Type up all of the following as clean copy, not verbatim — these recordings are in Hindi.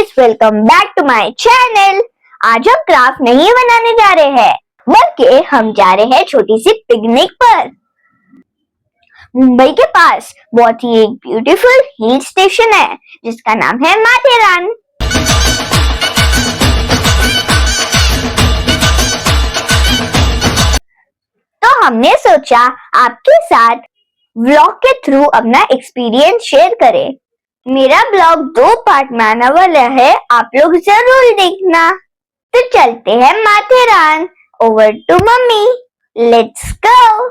Guys, welcome back to my channel. आज हम क्राफ्ट नहीं बनाने जा रहे हैं, बल्कि हम जा रहे हैं छोटी सी पिकनिक पर। मुंबई के पास बहुत ही एक ब्यूटीफुल हिल स्टेशन है जिसका नाम है माथेरान। तो हमने सोचा आपके साथ व्लॉग के थ्रू अपना एक्सपीरियंस शेयर करें। मेरा ब्लॉग 2 पार्ट में आने वाला है, आप लोग जरूर देखना। तो चलते हैं Matheran. Over to mummy, let's go.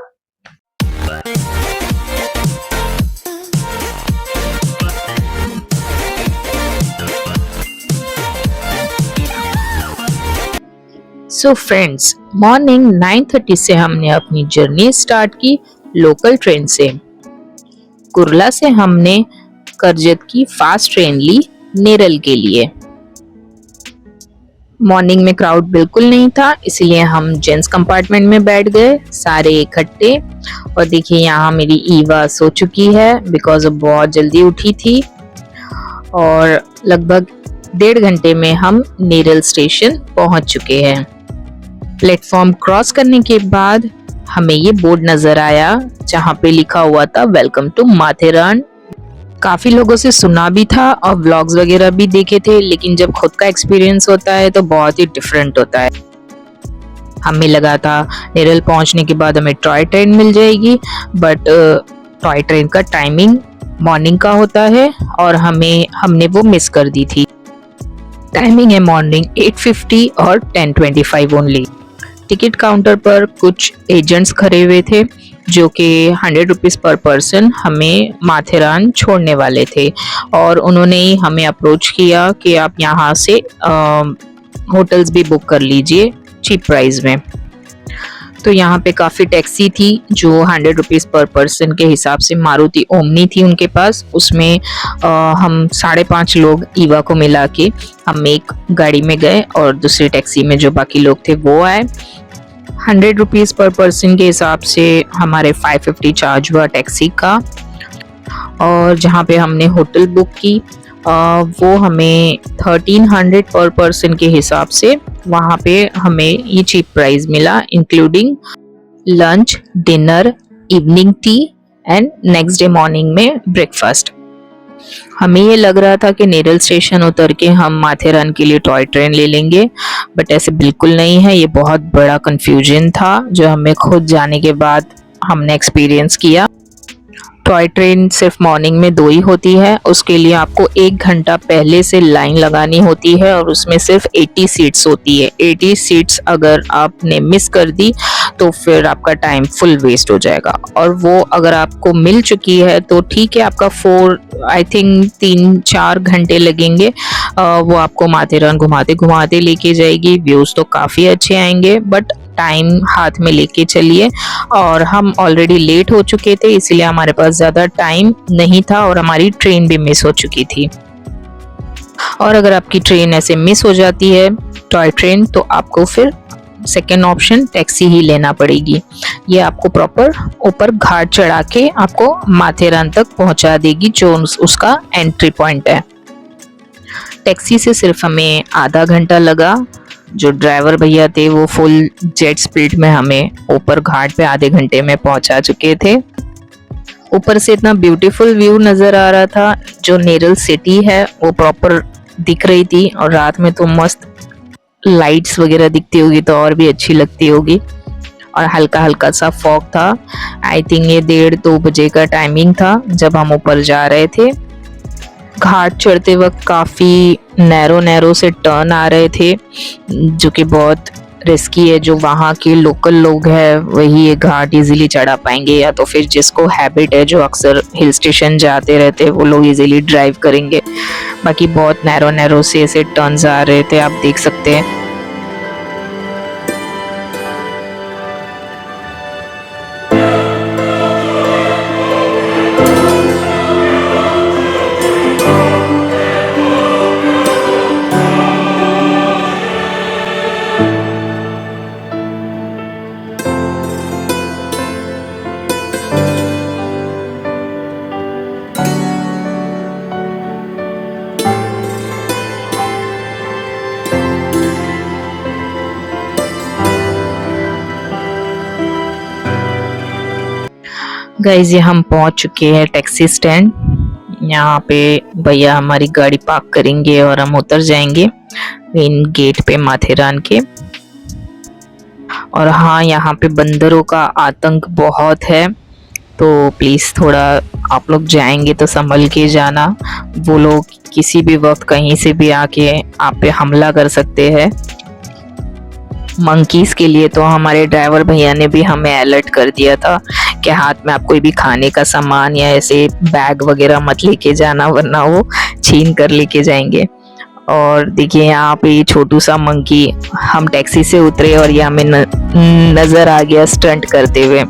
So friends, morning 9:30 से हमने अपनी जर्नी स्टार्ट की लोकल ट्रेन से। कुर्ला से हमने करजत की फास्ट ट्रेन ली नेरल के लिए। मॉर्निंग में क्राउड बिल्कुल नहीं था, इसलिए हम जेंट्स कंपार्टमेंट में बैठ गए सारे इकट्ठे। और देखिए यहाँ मेरी ईवा सो चुकी है बिकॉज वो बहुत जल्दी उठी थी। और लगभग 1.5 घंटे में हम नेरल स्टेशन पहुंच चुके हैं। प्लेटफॉर्म क्रॉस करने के बाद हमें ये बोर्ड नजर आया जहाँ पे लिखा हुआ था वेलकम टू माथेरान। काफी लोगों से सुना भी था और व्लॉग्स वगैरह भी देखे थे, लेकिन जब खुद का एक्सपीरियंस होता है तो बहुत ही डिफरेंट होता है। हमें लगा था नेरल पहुंचने के बाद हमें टॉय ट्रेन मिल जाएगी, बट टॉय ट्रेन का टाइमिंग मॉर्निंग का होता है और हमने वो मिस कर दी थी। टाइमिंग है मॉर्निंग 8:50 और 10:25 ओनली। टिकट काउंटर पर कुछ एजेंट्स खड़े हुए थे जो कि 100 रुपीज पर पर्सन हमें माथेरान छोड़ने वाले थे। और उन्होंने ही हमें अप्रोच किया कि आप यहाँ से होटल्स भी बुक कर लीजिए चीप प्राइस में। तो यहाँ पे काफ़ी टैक्सी थी जो 100 रुपीज़ पर पर्सन के हिसाब से मारुति ओमनी थी उनके पास। उसमें हम 5.5 लोग ईवा को मिला के हम एक गाड़ी में गए और दूसरी टैक्सी में जो बाकी लोग थे वो आए। 100 रुपीज़ पर पर्सन के हिसाब से हमारे 550 चार्ज हुआ टैक्सी का। और जहाँ पे हमने होटल बुक की वो हमें 1300 पर पर्सन के हिसाब से वहाँ पे हमें ये चीप प्राइस मिला, including lunch, dinner, evening tea and next day morning में ब्रेकफास्ट। हमें ये लग रहा था कि नेरल स्टेशन उतर के हम माथेरान के लिए टॉय ट्रेन ले लेंगे, बट ऐसे बिल्कुल नहीं है। ये बहुत बड़ा कंफ्यूजन था जो हमें खुद जाने के बाद हमने एक्सपीरियंस किया। टॉय ट्रेन सिर्फ मॉर्निंग में 2 ही होती है, उसके लिए आपको 1 घंटा पहले से लाइन लगानी होती है और उसमें सिर्फ 80 सीट्स होती है। 80 सीट्स अगर आपने मिस कर दी तो फिर आपका टाइम फुल वेस्ट हो जाएगा। और वो अगर आपको मिल चुकी है तो ठीक है, आपका 3-4 घंटे लगेंगे। वो आपको माथेरान घुमाते घुमाते लेके जाएगी। व्यूज़ तो काफ़ी अच्छे आएंगे, बट टाइम हाथ में लेके चलिए। और हम ऑलरेडी लेट हो चुके थे, इसलिए हमारे पास ज़्यादा टाइम नहीं था और हमारी ट्रेन भी मिस हो चुकी थी। और अगर आपकी ट्रेन ऐसे मिस हो जाती है टॉय ट्रेन, तो आपको फिर सेकेंड ऑप्शन टैक्सी ही लेना पड़ेगी। ये आपको प्रॉपर ऊपर घाट चढ़ा के आपको माथेरान तक पहुंचा देगी जो उसका एंट्री पॉइंट है। टैक्सी से सिर्फ हमें आधा घंटा लगा। जो ड्राइवर भैया थे वो फुल जेट स्पीड में हमें ऊपर घाट पे आधे घंटे में पहुंचा चुके थे। ऊपर से इतना ब्यूटीफुल व्यू नजर आ रहा था। जो नेरल सिटी है वो प्रॉपर दिख रही थी और रात में तो मस्त लाइट्स वगैरह दिखती होगी तो और भी अच्छी लगती होगी। और हल्का हल्का सा फॉग था। आई थिंक ये 1:30-2 बजे का टाइमिंग था जब हम ऊपर जा रहे थे। घाट चढ़ते वक्त काफ़ी नैरो से टर्न आ रहे थे जो कि बहुत रिस्की है। जो वहाँ के लोकल लोग हैं वही ये घाट इजीली चढ़ा पाएंगे, या तो फिर जिसको हैबिट है जो अक्सर हिल स्टेशन जाते रहते हैं वो लोग इजीली ड्राइव करेंगे। बाकी बहुत नैरो से ऐसे टर्न्स आ रहे थे, आप देख सकते हैं। गाइज ये हम पहुंच चुके हैं टैक्सी स्टैंड। यहाँ पे भैया हमारी गाड़ी पार्क करेंगे और हम उतर जाएंगे मेन गेट पे माथेरान के। और हाँ, यहाँ पे बंदरों का आतंक बहुत है, तो प्लीज़ थोड़ा आप लोग जाएंगे तो संभल के जाना। वो लोग किसी भी वक्त कहीं से भी आके आप पे हमला कर सकते हैं। मंकीज के लिए तो हमारे ड्राइवर भैया ने भी हमें अलर्ट कर दिया था कि हाथ में आप कोई भी खाने का सामान या ऐसे बैग वगैरह मत लेके जाना, वरना वो छीन कर लेके जाएंगे। और देखिए यहाँ पे ये छोटू सा मंकी, हम टैक्सी से उतरे और ये हमें नजर आ गया स्टंट करते हुए।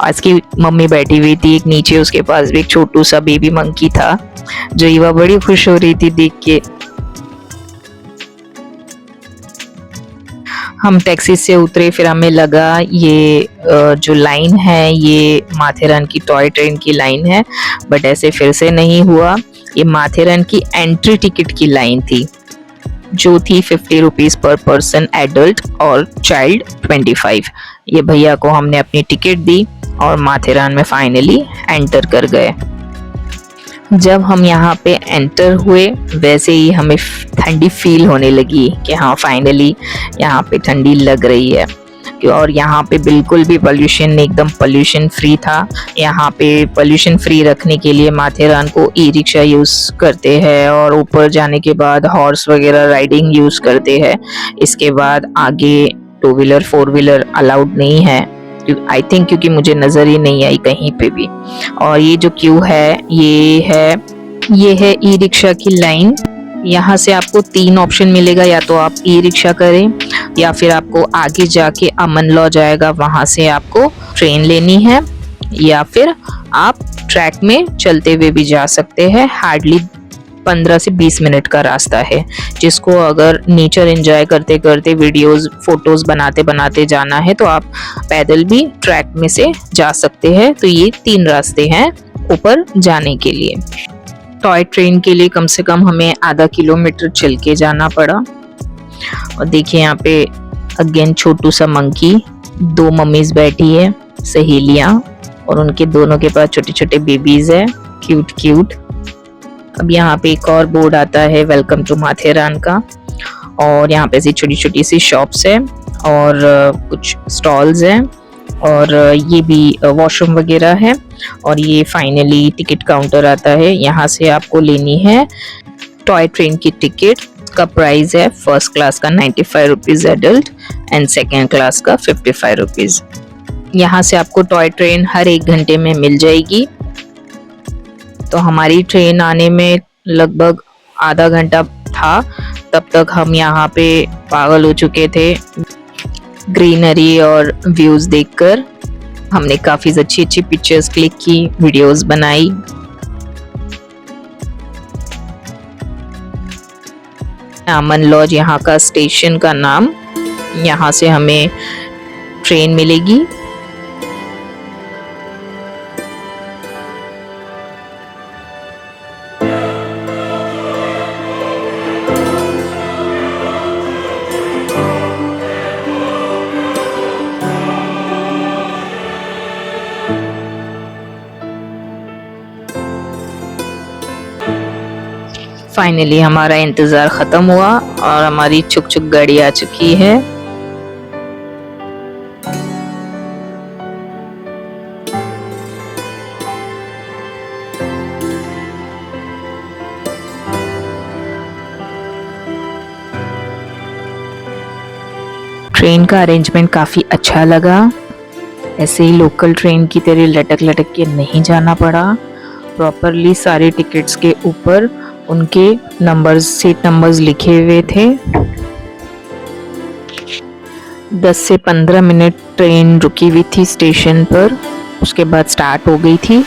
आज की मम्मी बैठी हुई थी एक नीचे, उसके पास भी एक छोटू सा बेबी मंकी था, जो ईवा बड़ी खुश हो रही थी देख के। हम टैक्सी से उतरे, फिर हमें लगा ये जो लाइन है ये माथेरान की टॉय ट्रेन की लाइन है, बट ऐसे फिर से नहीं हुआ। ये माथेरान की एंट्री टिकट की लाइन थी, जो थी 50 रुपीज पर पर्सन, एडल्ट और चाइल्ड 25। ये भैया को हमने अपनी टिकट दी और माथेरान में फाइनली एंटर कर गए। जब हम यहाँ पे एंटर हुए वैसे ही हमें ठंडी फील होने लगी कि हाँ फाइनली यहाँ पे ठंडी लग रही है। और यहाँ पे बिल्कुल भी पोल्यूशन, एकदम पोल्यूशन फ्री था। यहाँ पे पोल्यूशन फ्री रखने के लिए माथेरान को ई रिक्शा यूज़ करते हैं और ऊपर जाने के बाद हॉर्स वगैरह राइडिंग यूज़ करते हैं। इसके बाद आगे 2 व्हीलर 4 व्हीलर अलाउड नहीं है, आई थिंक, क्योंकि मुझे नज़र ही नहीं आई कहीं पे भी। और ये जो क्यू है ये है ई रिक्शा की लाइन। यहाँ से आपको 3 ऑप्शन मिलेगा, या तो आप ई रिक्शा करें या फिर आपको आगे जाके अमन लॉ जाएगा, वहाँ से आपको ट्रेन लेनी है, या फिर आप ट्रैक में चलते हुए भी जा सकते हैं। हार्डली 15 से 20 मिनट का रास्ता है, जिसको अगर नेचर एंजॉय करते करते वीडियोस फोटोज बनाते बनाते जाना है तो आप पैदल भी ट्रैक में से जा सकते हैं। तो ये 3 रास्ते हैं ऊपर जाने के लिए। टॉय ट्रेन के लिए कम से कम हमें आधा किलोमीटर चल के जाना पड़ा। और देखिए यहाँ पे अगेन छोटू सा मंकी, 2 मम्मीज बैठी है सहेलियां, और उनके दोनों के पास छोटे छोटे बेबीज है, क्यूट क्यूट। अब यहाँ पे एक और बोर्ड आता है वेलकम टू माथेरान का, और यहाँ पे ऐसी छोटी छोटी सी शॉप्स है और कुछ स्टॉल्स हैं, और ये भी वॉशरूम वगैरह है। और ये फाइनली टिकट काउंटर आता है, यहाँ से आपको लेनी है टॉय ट्रेन की टिकट। का प्राइस है फर्स्ट क्लास का 95 rupees adult and second class का 55 रुपीज। यहाँ से आपको टॉय ट्रेन हर 1 घंटे में मिल जाएगी। तो हमारी ट्रेन आने में लगभग आधा घंटा था, तब तक हम यहाँ पे पागल हो चुके थे ग्रीनरी और व्यूज देखकर। हमने काफी अच्छी अच्छी पिक्चर्स क्लिक की, वीडियोस बनाई। अमन लॉज यहाँ का स्टेशन का नाम, यहाँ से हमें ट्रेन मिलेगी। फाइनली हमारा इंतजार खत्म हुआ और हमारी छुक छुक गाड़ी आ चुकी है। ट्रेन का अरेंजमेंट काफी अच्छा लगा। ऐसे ही लोकल ट्रेन की तरह लटक लटक के नहीं जाना पड़ा। प्रॉपरली सारे टिकट्स के ऊपर उनके नंबर्स, सीट नंबर्स लिखे हुए थे। 10 से 15 मिनट ट्रेन रुकी हुई थी स्टेशन पर, उसके बाद स्टार्ट हो गई थी।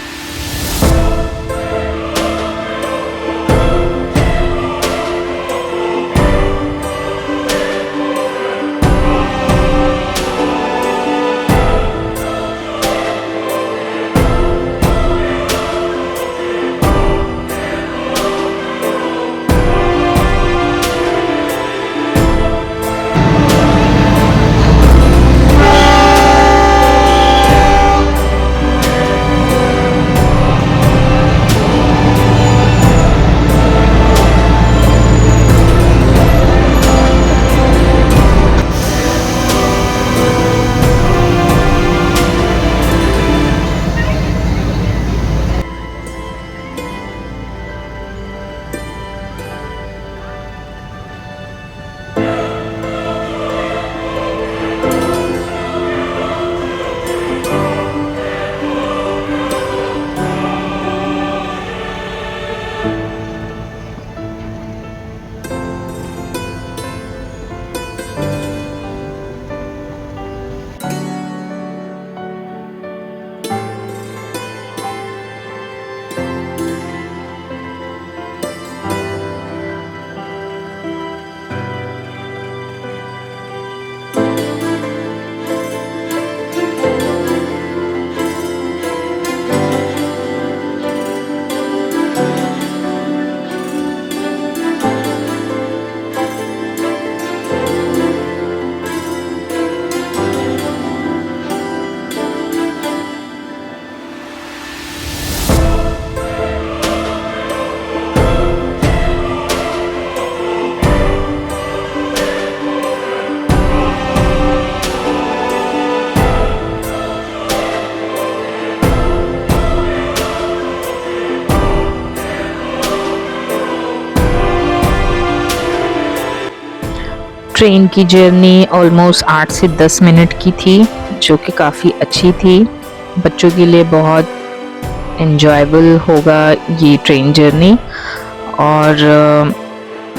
ट्रेन की जर्नी ऑलमोस्ट 8 से 10 मिनट की थी, जो कि काफ़ी अच्छी थी। बच्चों के लिए बहुत एन्जॉयबल होगा ये ट्रेन जर्नी। और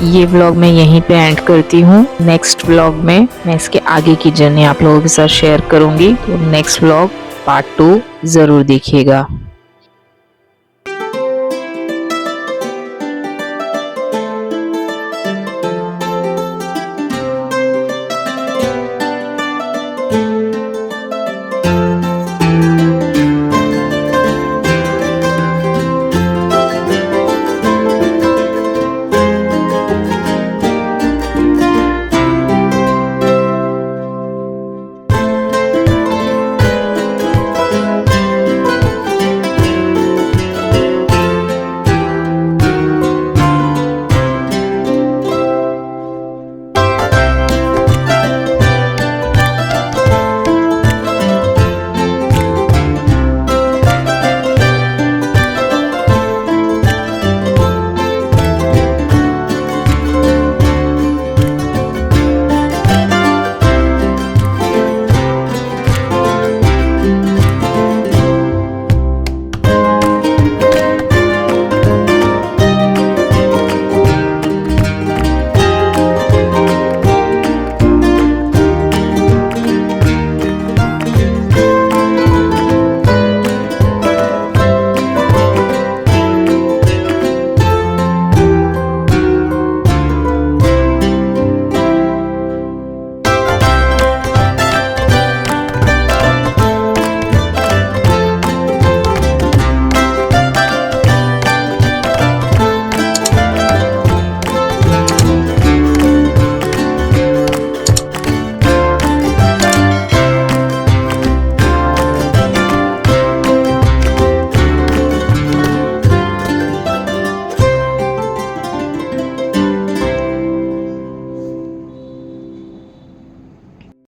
ये व्लॉग मैं यहीं पे एंड करती हूँ। नेक्स्ट व्लॉग में मैं इसके आगे की जर्नी आप लोगों के साथ शेयर करूँगी, तो नेक्स्ट व्लॉग पार्ट 2 ज़रूर देखिएगा।